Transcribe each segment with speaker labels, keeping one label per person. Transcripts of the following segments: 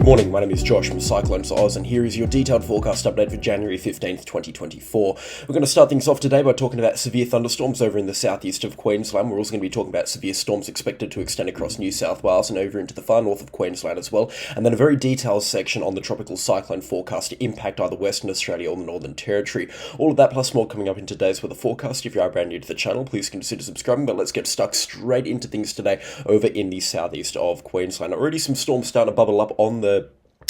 Speaker 1: Good morning, my name is Josh from CyclonesOZ, and here is your detailed forecast update for January 15th, 2024. We're going to start things off today by talking about severe thunderstorms over in the southeast of Queensland. We're also going to be talking about severe storms expected to extend across New South Wales and over into the far north of Queensland as well, and then a very detailed section on the tropical cyclone forecast to impact either Western Australia or the Northern Territory. All of that plus more coming up in today's weather forecast. If you are brand new to the channel, please consider subscribing, but let's get stuck straight into things today over in the southeast of Queensland. Already some storms starting to bubble up on the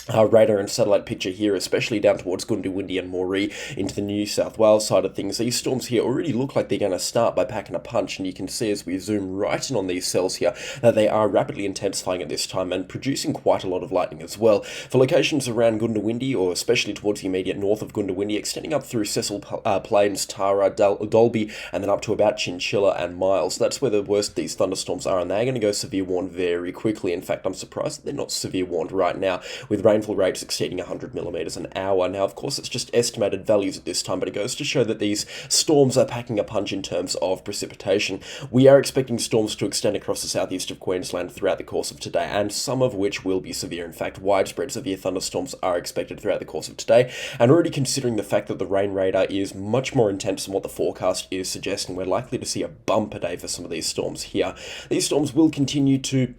Speaker 1: radar and satellite picture here, especially down towards Goondiwindi and Moree into the New South Wales side of things. These storms here already look like they're going to start by packing a punch, and you can see as we zoom right in on these cells here that they are rapidly intensifying at this time and producing quite a lot of lightning as well. For locations around Goondiwindi, or especially towards the immediate north of Goondiwindi, extending up through Cecil Plains, Tara, Dalby, and then up to about Chinchilla and Miles. That's where the worst these thunderstorms are, and they're going to go severe warned very quickly. In fact, I'm surprised that they're not severe warned right now, with rainfall rates exceeding 100 millimeters an hour. Now, of course, it's just estimated values at this time, but it goes to show that these storms are packing a punch in terms of precipitation. We are expecting storms to extend across the southeast of Queensland throughout the course of today, and some of which will be severe. In fact, widespread severe thunderstorms are expected throughout the course of today, and already considering the fact that the rain radar is much more intense than what the forecast is suggesting, we're likely to see a bumper day for some of these storms here. These storms will continue to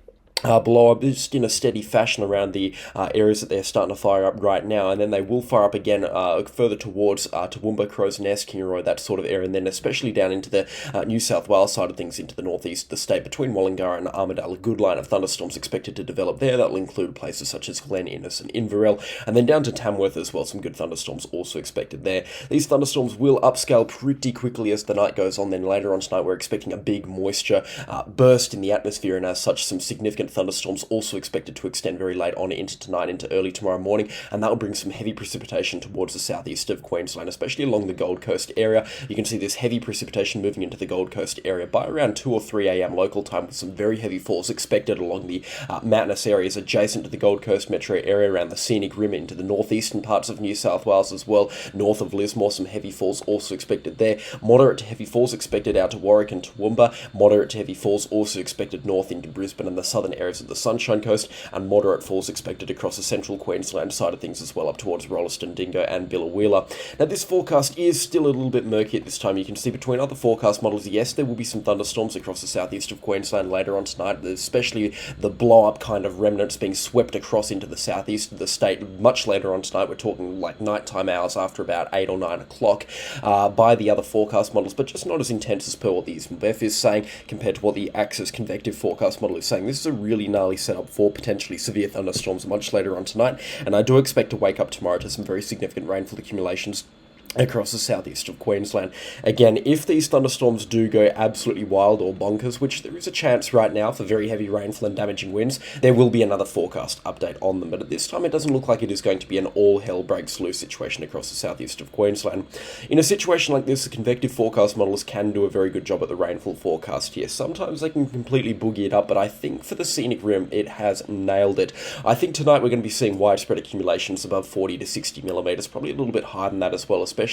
Speaker 1: blow up just in a steady fashion around the areas that they're starting to fire up right now, and then they will fire up again further towards Toowoomba, Crows Nest, Kingaroy, that sort of area, and then especially down into the New South Wales side of things, into the northeast of the state, between Wollongara and Armidale. A good line of thunderstorms expected to develop there. That will include places such as Glen Innes and Inverell, and then down to Tamworth as well. Some good thunderstorms also expected there. These thunderstorms will upscale pretty quickly as the night goes on. Then later on tonight, we're expecting a big moisture burst in the atmosphere, and as such, some significant thunderstorms also expected to extend very late on into tonight, into early tomorrow morning, and that will bring some heavy precipitation towards the southeast of Queensland, especially along the Gold Coast area. You can see this heavy precipitation moving into the Gold Coast area by around 2 or 3 a.m. local time, with some very heavy falls expected along the mountainous areas adjacent to the Gold Coast metro area, around the scenic rim into the northeastern parts of New South Wales as well. North of Lismore, some heavy falls also expected there. Moderate to heavy falls expected out to Warwick and Toowoomba. Moderate to heavy falls also expected north into Brisbane and the southern areas of the Sunshine Coast, and moderate falls expected across the central Queensland side of things as well, up towards Rolleston, Dingo and Billawheeler. Now, this forecast is still a little bit murky at this time. You can see between other forecast models, yes, there will be some thunderstorms across the southeast of Queensland later on tonight, especially the blow-up kind of remnants being swept across into the southeast of the state much later on tonight. We're talking like nighttime hours after about 8 or 9 o'clock by the other forecast models, but just not as intense as per what the EastMBEF is saying compared to what the Axis convective forecast model is saying. This is a really gnarly setup for potentially severe thunderstorms much later on tonight, and I do expect to wake up tomorrow to some very significant rainfall accumulations across the southeast of Queensland. Again, if these thunderstorms do go absolutely wild or bonkers, which there is a chance right now for very heavy rainfall and damaging winds, there will be another forecast update on them, but at this time it doesn't look like it is going to be an all hell breaks loose situation across the southeast of Queensland. In a situation like this, the convective forecast models can do a very good job at the rainfall forecast here. Sometimes they can completely boogie it up, but I think for the scenic rim it has nailed it. I think tonight we're going to be seeing widespread accumulations above 40 to 60 millimeters, probably a little bit higher than that as well, especially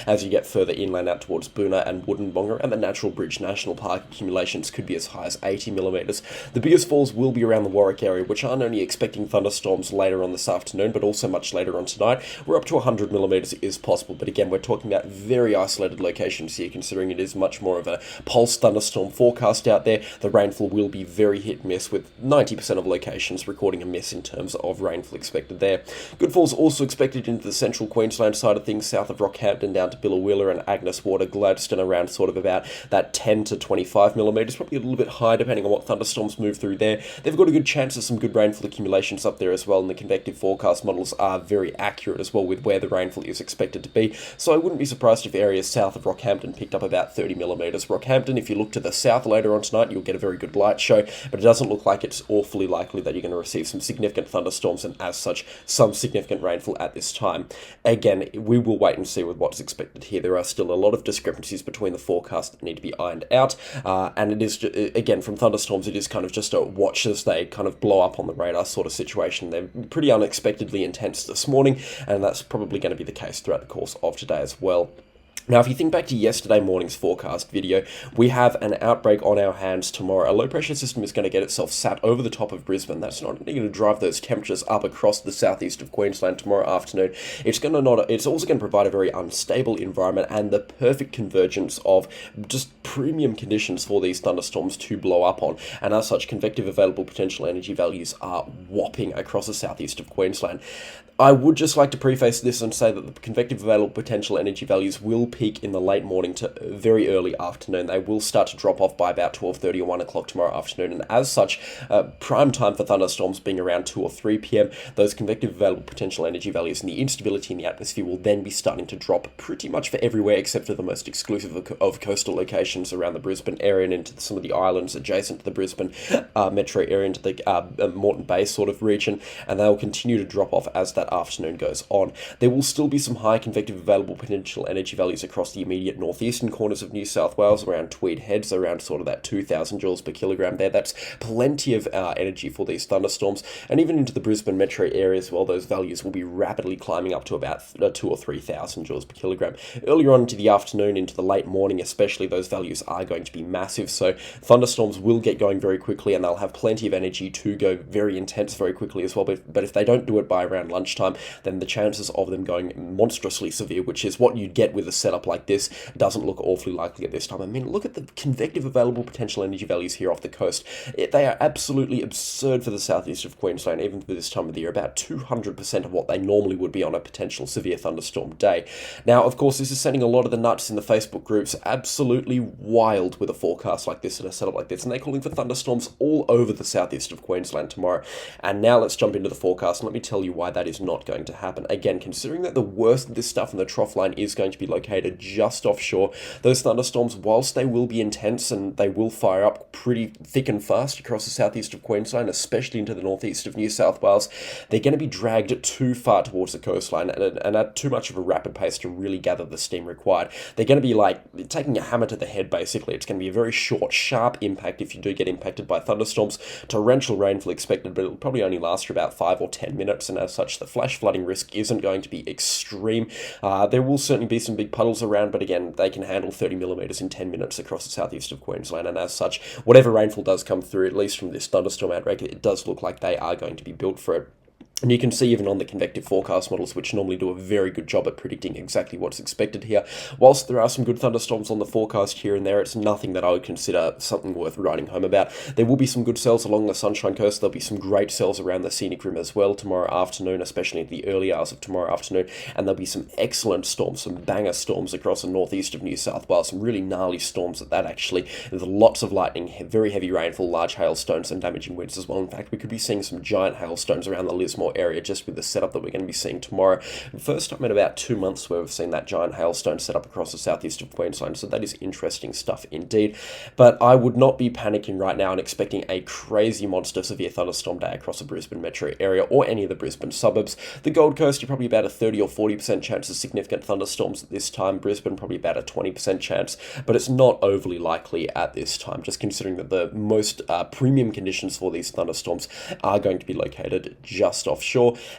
Speaker 1: as you get further inland out towards Boonah and Woodinbonga, and the Natural Bridge National Park accumulations could be as high as 80 millimeters. The biggest falls will be around the Warwick area, which aren't only expecting thunderstorms later on this afternoon, but also much later on tonight. We're up to 100 millimeters is possible, but again, we're talking about very isolated locations here, considering it is much more of a pulse thunderstorm forecast out there. The rainfall will be very hit and miss, with 90% of locations recording a miss in terms of rainfall expected there. Good falls also expected into the central Queensland side of things, south of Rockhampton down to Billawheeler and Agnes Water, Gladstone around sort of about that 10 to 25 millimeters, probably a little bit higher depending on what thunderstorms move through there. They've got a good chance of some good rainfall accumulations up there as well, and the convective forecast models are very accurate as well with where the rainfall is expected to be, so I wouldn't be surprised if areas south of Rockhampton picked up about 30 millimeters. Rockhampton, if you look to the south later on tonight, you'll get a very good light show, but it doesn't look like it's awfully likely that you're going to receive some significant thunderstorms and as such some significant rainfall at this time. Again, we will wait and see with what's expected here. There are still a lot of discrepancies between the forecasts that need to be ironed out, and it is, again, from thunderstorms, it is kind of just a watch as they kind of blow up on the radar sort of situation. They're pretty unexpectedly intense this morning, and that's probably going to be the case throughout the course of today as well. Now, if you think back to yesterday morning's forecast video, we have an outbreak on our hands tomorrow. A low-pressure system is going to get itself sat over the top of Brisbane. That's not only going to drive those temperatures up across the southeast of Queensland tomorrow afternoon. It's also going to provide a very unstable environment and the perfect convergence of just premium conditions for these thunderstorms to blow up on. And as such, convective available potential energy values are whopping across the southeast of Queensland. I would just like to preface this and say that the convective available potential energy values will peak in the late morning to very early afternoon. They will start to drop off by about 12:30 or 1 o'clock tomorrow afternoon, and as such, prime time for thunderstorms being around 2 or 3 p.m, those convective available potential energy values and the instability in the atmosphere will then be starting to drop pretty much for everywhere except for the most exclusive of coastal locations around the Brisbane area and into some of the islands adjacent to the Brisbane metro area, into the Moreton Bay sort of region, and they will continue to drop off as that afternoon goes on. There will still be some high convective available potential energy values across the immediate northeastern corners of New South Wales, around Tweed Heads, around sort of that 2,000 joules per kilogram there. That's plenty of energy for these thunderstorms, and even into the Brisbane metro area as well, those values will be rapidly climbing up to about 2,000 or 3,000 joules per kilogram. Earlier on into the afternoon, into the late morning especially, those values are going to be massive, so thunderstorms will get going very quickly and they'll have plenty of energy to go very intense very quickly as well. But if they don't do it by around lunchtime, then the chances of them going monstrously severe, which is what you'd get with a setup like this, doesn't look awfully likely at this time. I mean, look at the convective available potential energy values here off the coast. They are absolutely absurd for the southeast of Queensland, even for this time of the year, about 200% of what they normally would be on a potential severe thunderstorm day. Now, of course, this is sending a lot of the nuts in the Facebook groups absolutely wild with a forecast like this and a setup like this, and they're calling for thunderstorms all over the southeast of Queensland tomorrow. And now let's jump into the forecast and let me tell you why that is not going to happen. Again, considering that the worst of this stuff in the trough line is going to be located just offshore, those thunderstorms, whilst they will be intense and they will fire up pretty thick and fast across the southeast of Queensland, especially into the northeast of New South Wales, they're going to be dragged too far towards the coastline and at too much of a rapid pace to really gather the steam required. They're going to be like taking a hammer to the head, basically. It's going to be a very short, sharp impact if you do get impacted by thunderstorms. Torrential rainfall expected, but it'll probably only last for about 5 or 10 minutes, and as such, the flash flooding risk isn't going to be extreme. There will certainly be some big puddles around, but again, they can handle 30 millimetres in 10 minutes across the southeast of Queensland, and as such, whatever rainfall does come through, at least from this thunderstorm outbreak, it does look like they are going to be built for it. And you can see even on the convective forecast models, which normally do a very good job at predicting exactly what's expected here, whilst there are some good thunderstorms on the forecast here and there, it's nothing that I would consider something worth writing home about. There will be some good cells along the Sunshine Coast. There'll be some great cells around the Scenic Rim as well tomorrow afternoon, especially at the early hours of tomorrow afternoon. And there'll be some excellent storms, some banger storms across the northeast of New South Wales, some really gnarly storms at that actually. There's lots of lightning, very heavy rainfall, large hailstones and damaging winds as well. In fact, we could be seeing some giant hailstones around the Lismore area just with the setup that we're going to be seeing tomorrow. First time in about 2 months where we've seen that giant hailstone set up across the southeast of Queensland, so that is interesting stuff indeed. But I would not be panicking right now and expecting a crazy monster severe thunderstorm day across the Brisbane metro area or any of the Brisbane suburbs. The Gold Coast, you're probably about a 30 or 40% chance of significant thunderstorms at this time. Brisbane, probably about a 20% chance, but it's not overly likely at this time, just considering that the most premium conditions for these thunderstorms are going to be located just offshore.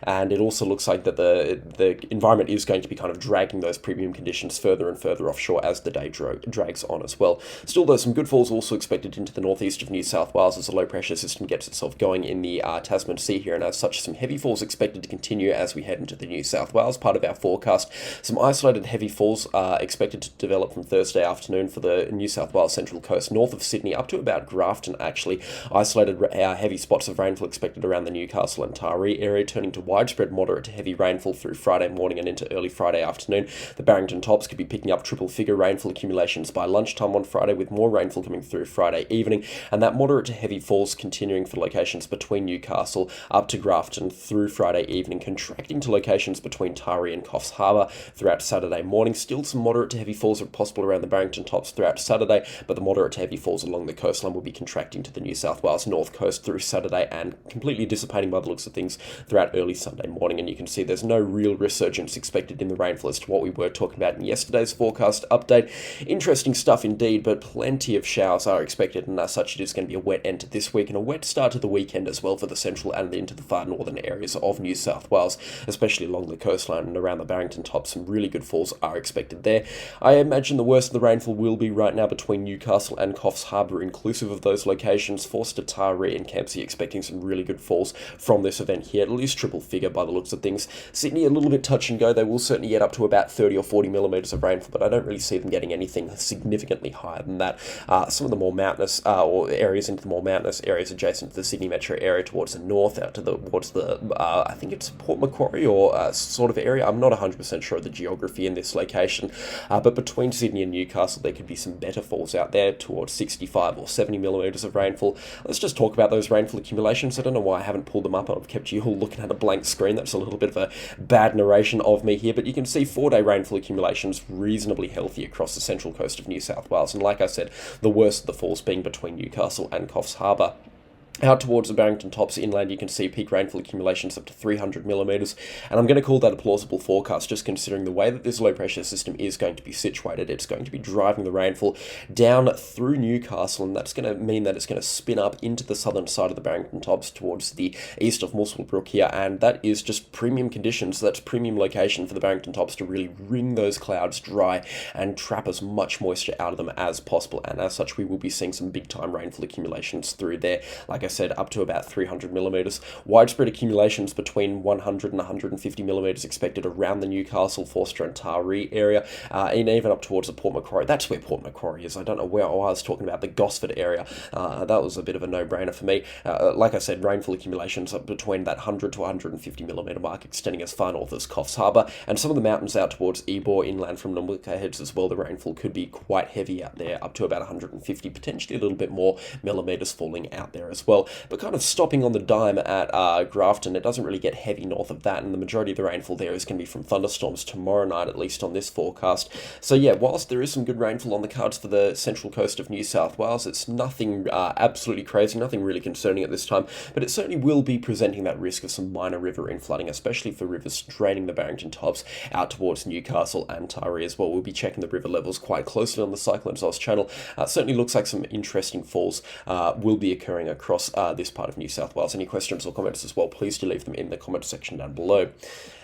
Speaker 1: And it also looks like that the environment is going to be kind of dragging those premium conditions further and further offshore as the day drags on as well. Still, though, some good falls also expected into the northeast of New South Wales as the low pressure system gets itself going in the Tasman Sea here, and as such, some heavy falls expected to continue as we head into the New South Wales part of our forecast. Some isolated heavy falls are expected to develop from Thursday afternoon for the New South Wales Central Coast, north of Sydney, up to about Grafton actually. Isolated heavy spots of rainfall expected around the Newcastle and Taree area, turning to widespread moderate to heavy rainfall through Friday morning and into early Friday afternoon. The Barrington Tops could be picking up triple-figure rainfall accumulations by lunchtime on Friday, with more rainfall coming through Friday evening, and that moderate to heavy falls continuing for locations between Newcastle up to Grafton through Friday evening, contracting to locations between Taree and Coffs Harbour throughout Saturday morning. Still some moderate to heavy falls are possible around the Barrington Tops throughout Saturday, but the moderate to heavy falls along the coastline will be contracting to the New South Wales north coast through Saturday and completely dissipating by the looks of things throughout early Sunday morning, and you can see there's no real resurgence expected in the rainfall as to what we were talking about in yesterday's forecast update. Interesting stuff indeed, but plenty of showers are expected, and as such it is going to be a wet end to this week and a wet start to the weekend as well for the central and into the far northern areas of New South Wales, especially along the coastline and around the Barrington Top. Some really good falls are expected there. I imagine the worst of the rainfall will be right now between Newcastle and Coffs Harbour, inclusive of those locations. Forster, Taree and Campsie expecting some really good falls from this event here, at least triple figure by the looks of things. Sydney a little bit touch and go. They will certainly get up to about 30 or 40 millimetres of rainfall, but I don't really see them getting anything significantly higher than that. Some of the more mountainous or areas into the more mountainous areas adjacent to the Sydney metro area towards the north, out to towards the I think it's Port Macquarie or sort of area. I'm not 100% sure of the geography in this location, but between Sydney and Newcastle there could be some better falls out there towards 65 or 70 millimetres of rainfall. Let's just talk about those rainfall accumulations. I don't know why I haven't pulled them up. I've kept you all looking at a blank screen. That's a little bit of a bad narration of me here, but you can see 4-day rainfall accumulations reasonably healthy across the central coast of New South Wales, and like I said, the worst of the falls being between Newcastle and Coffs Harbour. Out towards the Barrington Tops inland, you can see peak rainfall accumulations up to 300 millimetres, and I'm going to call that a plausible forecast, just considering the way that this low pressure system is going to be situated. It's going to be driving the rainfall down through Newcastle, and that's going to mean that it's going to spin up into the southern side of the Barrington Tops towards the east of Muswell Brook here, and that is just premium conditions. So that's premium location for the Barrington Tops to really wring those clouds dry and trap as much moisture out of them as possible, and as such we will be seeing some big time rainfall accumulations through there. Like I said, up to about 300 millimetres. Widespread accumulations between 100 and 150 millimetres expected around the Newcastle, Forster and Taree area, and even up towards the Port Macquarie. That's where Port Macquarie is. I don't know where I was talking about the Gosford area. That was a bit of a no-brainer for me. Like I said, rainfall accumulations up between that 100 to 150 millimetre mark, extending as far north as Coffs Harbour, and some of the mountains out towards Ebor, inland from Nambucca Heads as well. The rainfall could be quite heavy out there, up to about 150, potentially a little bit more millimetres falling out there as well. But kind of stopping on the dime at Grafton, it doesn't really get heavy north of that, and the majority of the rainfall there is going to be from thunderstorms tomorrow night, at least on this forecast. So yeah, whilst there is some good rainfall on the cards for the central coast of New South Wales, it's nothing absolutely crazy, nothing really concerning at this time, but it certainly will be presenting that risk of some minor river inflooding, especially for rivers draining the Barrington Tops out towards Newcastle and Taree as well. We'll be checking the river levels quite closely on the CyclonesOZ channel. Certainly looks like some interesting falls will be occurring across this part of New South Wales. Any questions or comments as well, please do leave them in the comment section down below.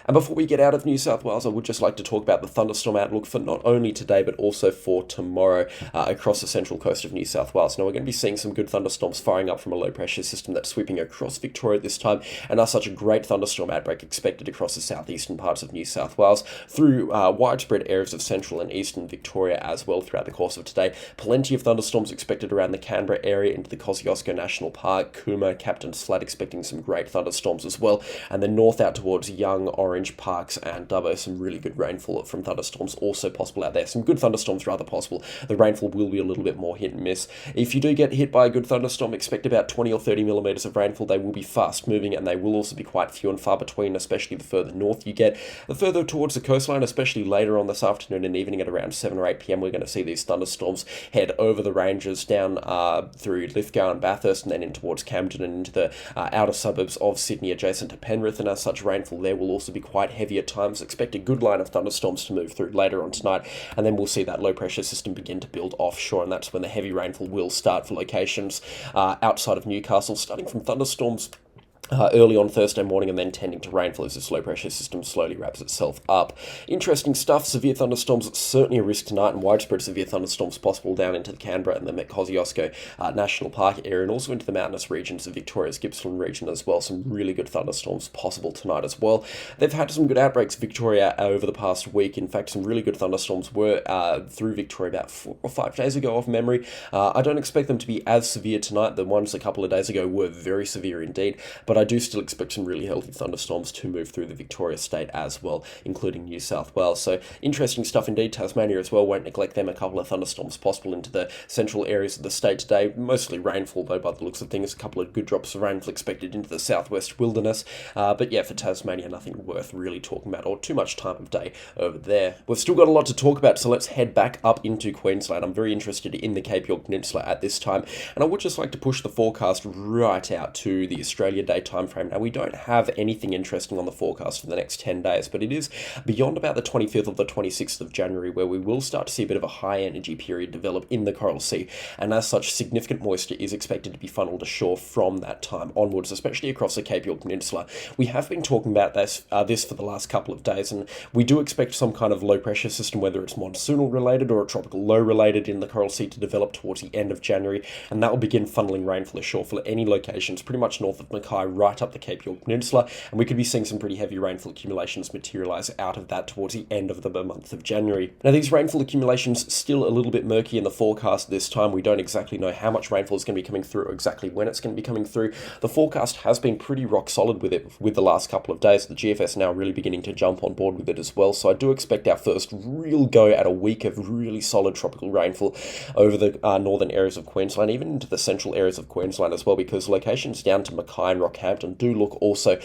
Speaker 1: And before we get out of New South Wales, I would just like to talk about the thunderstorm outlook for not only today, but also for tomorrow across the central coast of New South Wales. Now, we're going to be seeing some good thunderstorms firing up from a low-pressure system that's sweeping across Victoria this time, and as such, a great thunderstorm outbreak expected across the southeastern parts of New South Wales through widespread areas of central and eastern Victoria as well throughout the course of today. Plenty of thunderstorms expected around the Canberra area into the Kosciuszko National Park, Cooma, Captain's Flat expecting some great thunderstorms as well, and then north out towards Young, Orange, Parks and Dubbo, some really good rainfall from thunderstorms also possible out there. Some good thunderstorms rather possible. The rainfall will be a little bit more hit and miss. If you do get hit by a good thunderstorm, expect about 20 or 30 millimetres of rainfall. They will be fast moving and they will also be quite few and far between, especially the further north you get. The further towards the coastline, especially later on this afternoon and evening at around 7 or 8 p.m, we're going to see these thunderstorms head over the ranges down through Lithgow and Bathurst and then in towards Camden and into the outer suburbs of Sydney adjacent to Penrith, and as such rainfall there will also be quite heavy at times. Expect a good line of thunderstorms to move through later on tonight, and then we'll see that low pressure system begin to build offshore, and that's when the heavy rainfall will start for locations outside of Newcastle, starting from thunderstorms early on Thursday morning and then tending to rainfall as this low pressure system slowly wraps itself up. Interesting stuff. Severe thunderstorms certainly a risk tonight, and widespread severe thunderstorms possible down into the Canberra and the Kosciuszko National Park area, and also into the mountainous regions of Victoria's Gippsland region as well. Some really good thunderstorms possible tonight as well. They've had some good outbreaks in Victoria over the past week. In fact, some really good thunderstorms were through Victoria about 4 or 5 days ago off memory. I don't expect them to be as severe tonight. The ones a couple of days ago were very severe indeed, but I do still expect some really healthy thunderstorms to move through the Victoria state as well, including New South Wales. So interesting stuff indeed. Tasmania as well, won't neglect them. A couple of thunderstorms possible into the central areas of the state today. Mostly rainfall though by the looks of things. A couple of good drops of rainfall expected into the southwest wilderness. But yeah, for Tasmania, nothing worth really talking about or too much time of day over there. We've still got a lot to talk about, so let's head back up into Queensland. I'm very interested in the Cape York Peninsula at this time, and I would just like to push the forecast right out to the Australia Day time frame. Now, we don't have anything interesting on the forecast for the next 10 days, but it is beyond about the 25th or the 26th of January where we will start to see a bit of a high energy period develop in the Coral Sea, and as such, significant moisture is expected to be funneled ashore from that time onwards, especially across the Cape York Peninsula. We have been talking about this for the last couple of days, and we do expect some kind of low pressure system, whether it's monsoonal related or a tropical low related, in the Coral Sea to develop towards the end of January, and that will begin funneling rainfall ashore for any locations pretty much north of Mackay right up the Cape York Peninsula, and we could be seeing some pretty heavy rainfall accumulations materialise out of that towards the end of the month of January. Now, these rainfall accumulations still a little bit murky in the forecast this time. We don't exactly know how much rainfall is going to be coming through or exactly when it's going to be coming through. The forecast has been pretty rock solid with it with the last couple of days. The GFS now really beginning to jump on board with it as well, so I do expect our first real go at a week of really solid tropical rainfall over the northern areas of Queensland, even into the central areas of Queensland as well, because locations down to Mackay and Rockhampton do look also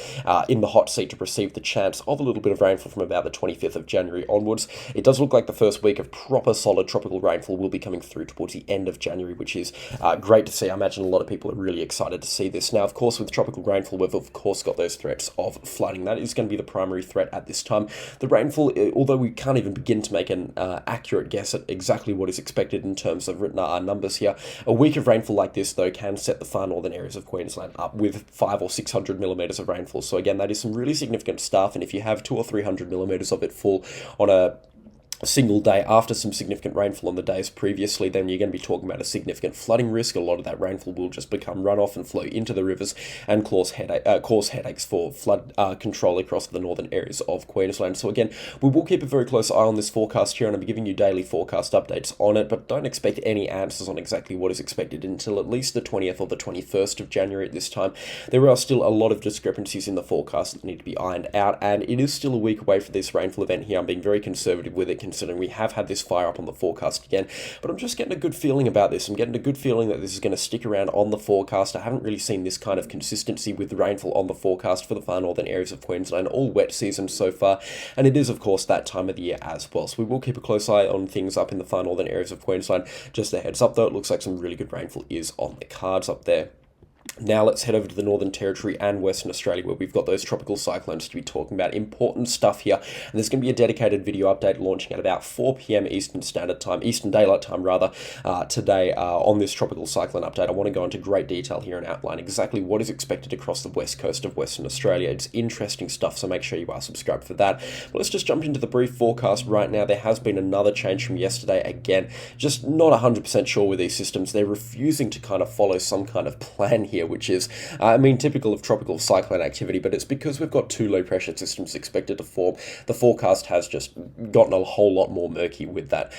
Speaker 1: in the hot seat to receive the chance of a little bit of rainfall from about the 25th of January onwards. It does look like the first week of proper solid tropical rainfall will be coming through towards the end of January, which is great to see. I imagine a lot of people are really excited to see this. Now, of course, with tropical rainfall, we've of course got those threats of flooding. That is going to be the primary threat at this time. The rainfall, although we can't even begin to make an accurate guess at exactly what is expected in terms of written numbers here, a week of rainfall like this, though, can set the far northern areas of Queensland up with 500 or 600 millimetres of rainfall. So again, that is some really significant stuff, and if you have 200 or 300 millimetres of it fall on a single day after some significant rainfall on the days previously, then you're going to be talking about a significant flooding risk. A lot of that rainfall will just become runoff and flow into the rivers and cause headaches for flood control across the northern areas of Queensland. So again, we will keep a very close eye on this forecast here, and I'll be giving you daily forecast updates on it, but don't expect any answers on exactly what is expected until at least the 20th or the 21st of January at this time. There are still a lot of discrepancies in the forecast that need to be ironed out, and it is still a week away for this rainfall event here. I'm being very conservative with it, considering we have had this fire up on the forecast again, but I'm just getting a good feeling about this. I'm getting a good feeling that this is going to stick around on the forecast. I haven't really seen this kind of consistency with rainfall on the forecast for the far northern areas of Queensland all wet season so far, and it is of course that time of the year as well, so we will keep a close eye on things up in the far northern areas of Queensland. Just a heads up though, it looks like some really good rainfall is on the cards up there. Now let's head over to the Northern Territory and Western Australia, where we've got those tropical cyclones to be talking about. Important stuff here, and there's going to be a dedicated video update launching at about 4 p.m. Eastern Daylight Time rather, today on this tropical cyclone update. I want to go into great detail here and outline exactly what is expected across the west coast of Western Australia. It's interesting stuff, so make sure you are subscribed for that. But let's just jump into the brief forecast right now. There has been another change from yesterday. Again, just not 100% sure with these systems. They're refusing to kind of follow some kind of plan here, which is, typical of tropical cyclone activity, but it's because we've got two low pressure systems expected to form. The forecast has just gotten a whole lot more murky with that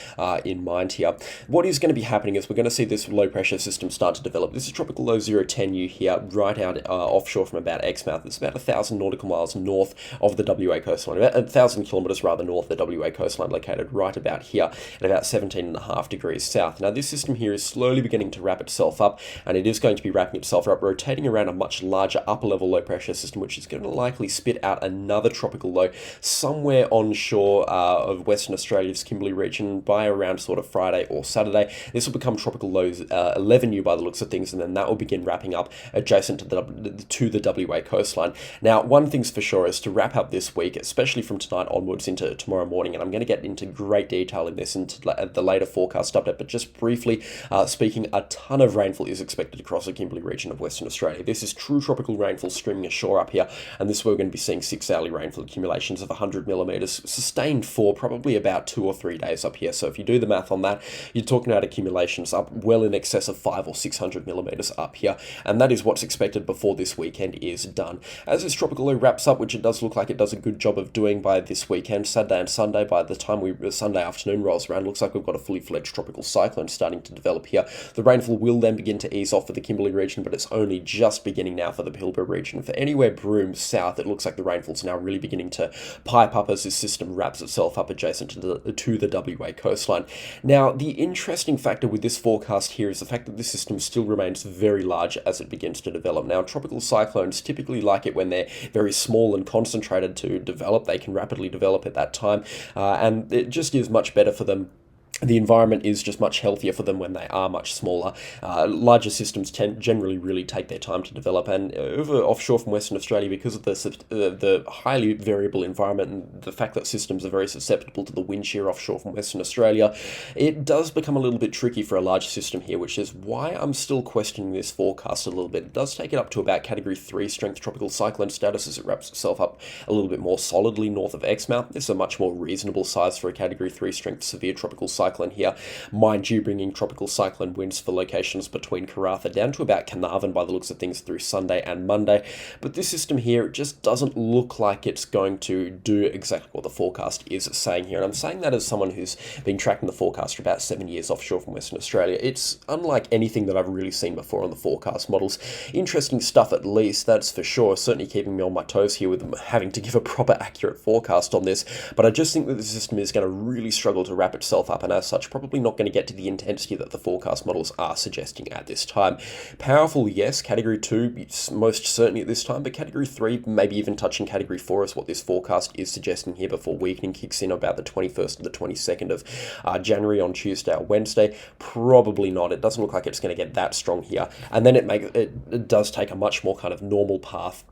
Speaker 1: in mind here. What is going to be happening is we're going to see this low pressure system start to develop. This is tropical low 010U here, right out offshore from about Exmouth. It's about 1,000 nautical miles north of the WA coastline, about 1,000 kilometres rather north of the WA coastline, located right about here at about 17.5 degrees south. Now this system here is slowly beginning to wrap itself up, and it is going to be wrapping itself up, rotating around a much larger upper level low pressure system, which is going to likely spit out another tropical low somewhere onshore of Western Australia's Kimberley region by around sort of Friday or Saturday. This will become tropical low 11U by the looks of things, and then that will begin wrapping up adjacent to the WA coastline. Now, one thing's for sure is to wrap up this week, especially from tonight onwards into tomorrow morning, and I'm going to get into great detail in this into the later forecast update, but just briefly speaking, a ton of rainfall is expected across the Kimberley region of Western Australia. This is true tropical rainfall streaming ashore up here, and this is where we're going to be seeing 6 hourly rainfall accumulations of 100 millimetres sustained for probably about 2 or 3 days up here. So if you do the math on that, you're talking about accumulations up well in excess of 500 or 600 millimetres up here, and that is what's expected before this weekend is done. As this tropical low wraps up, which it does look like it does a good job of doing by this weekend, Saturday and Sunday, by the time Sunday afternoon rolls around, looks like we've got a fully fledged tropical cyclone starting to develop here. The rainfall will then begin to ease off for the Kimberley region, but it's only just beginning now for the Pilbara region. For anywhere Broome south, it looks like the rainfall's now really beginning to pipe up as this system wraps itself up adjacent to the WA coastline. Now, the interesting factor with this forecast here is the fact that this system still remains very large as it begins to develop. Now, tropical cyclones typically like it when they're very small and concentrated to develop. They can rapidly develop at that time, and it just is much better for them the environment is just much healthier for them when they are much smaller. Larger systems generally really take their time to develop, and over offshore from Western Australia, because of the highly variable environment and the fact that systems are very susceptible to the wind shear offshore from Western Australia, it does become a little bit tricky for a large system here, which is why I'm still questioning this forecast a little bit. It does take it up to about Category 3 strength tropical cyclone status as it wraps itself up a little bit more solidly north of Exmouth. This is a much more reasonable size for a Category 3 strength severe tropical cyclone here, mind you, bringing tropical cyclone winds for locations between Karratha down to about Carnarvon by the looks of things through Sunday and Monday. But this system here just doesn't look like it's going to do exactly what the forecast is saying here. And I'm saying that as someone who's been tracking the forecast for about 7 years offshore from Western Australia. It's unlike anything that I've really seen before on the forecast models. Interesting stuff at least, that's for sure. Certainly keeping me on my toes here with having to give a proper accurate forecast on this. But I just think that the system is going to really struggle to wrap itself up, and as such probably not going to get to the intensity that the forecast models are suggesting at this time. Powerful, yes. Category 2 most certainly at this time, but Category 3 maybe even touching Category 4 is what this forecast is suggesting here before weakening kicks in about the 21st to the 22nd of January on Tuesday or Wednesday. Probably not. It doesn't look like it's going to get that strong here, and then it does take a much more kind of normal path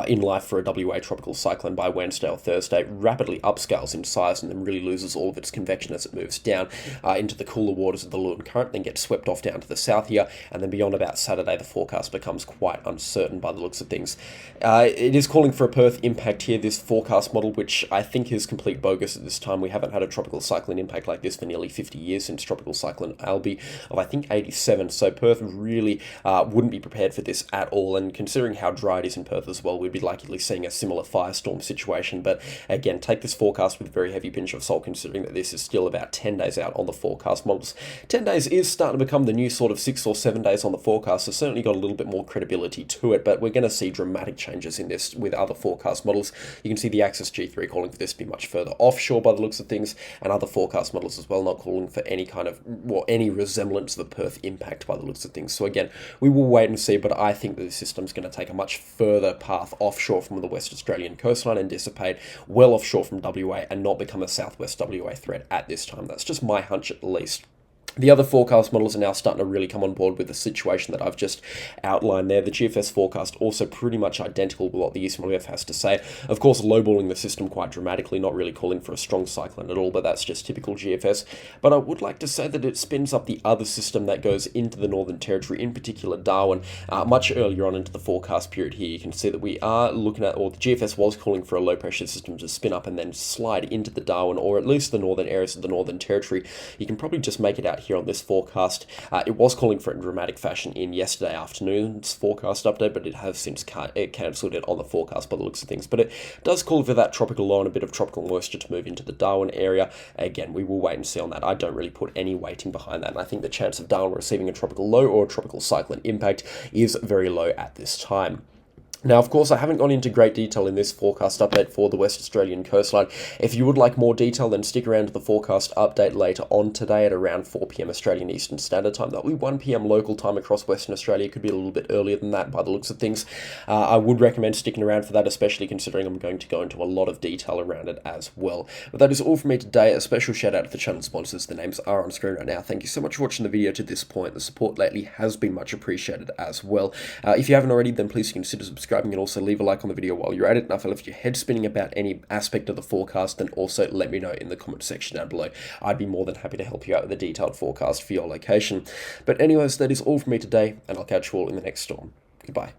Speaker 1: in life for a WA tropical cyclone by Wednesday or Thursday, rapidly upscales in size and then really loses all of its convection as it moves down into the cooler waters of the Lewin Current, then gets swept off down to the south here, and then beyond about Saturday the forecast becomes quite uncertain by the looks of things. It is calling for a Perth impact here, this forecast model, which I think is complete bogus at this time. We haven't had a tropical cyclone impact like this for nearly 50 years since tropical cyclone Albi of I think 87, so Perth really wouldn't be prepared for this at all, and considering how dry it is in Perth as well, we'd be likely seeing a similar firestorm situation. But again, take this forecast with a very heavy pinch of salt, considering that this is still about 10 days out on the forecast models. 10 days is starting to become the new sort of 6 or 7 days on the forecast, so certainly got a little bit more credibility to it, but we're going to see dramatic changes in this with other forecast models. You can see the Axis G3 calling for this to be much further offshore by the looks of things, and other forecast models as well not calling for any kind of, well, any resemblance to the Perth impact by the looks of things. So again, we will wait and see, but I think that the system's going to take a much further path offshore from the West Australian coastline and dissipate well offshore from WA and not become a southwest WA threat at this time. That's just my hunch at least. The other forecast models are now starting to really come on board with the situation that I've just outlined there. The GFS forecast also pretty much identical with what the ECMWF has to say. Of course, lowballing the system quite dramatically, not really calling for a strong cyclone at all, but that's just typical GFS. But I would like to say that it spins up the other system that goes into the Northern Territory, in particular Darwin, much earlier on into the forecast period here. You can see that we are looking at, or the GFS was calling for a low pressure system to spin up and then slide into the Darwin, or at least the northern areas of the Northern Territory. You can probably just make it out here on this forecast. It was calling for it in dramatic fashion in yesterday afternoon's forecast update, but it has since cancelled it on the forecast by the looks of things. But it does call for that tropical low and a bit of tropical moisture to move into the Darwin area. Again, we will wait and see on that. I don't really put any weighting behind that, and I think the chance of Darwin receiving a tropical low or a tropical cyclone impact is very low at this time. Now, of course, I haven't gone into great detail in this forecast update for the West Australian coastline. If you would like more detail, then stick around to the forecast update later on today at around 4 PM Australian Eastern Standard Time. That'll be 1 PM local time across Western Australia. It could be a little bit earlier than that by the looks of things. I would recommend sticking around for that, especially considering I'm going to go into a lot of detail around it as well. But that is all from me today. A special shout out to the channel sponsors. The names are on screen right now. Thank you so much for watching the video to this point. The support lately has been much appreciated as well. If you haven't already, then please consider subscribing and also leave a like on the video while you're at it. And if I left your head spinning about any aspect of the forecast, then also let me know in the comment section down below. I'd be more than happy to help you out with a detailed forecast for your location. But anyways, that is all from me today, and I'll catch you all in the next storm. Goodbye.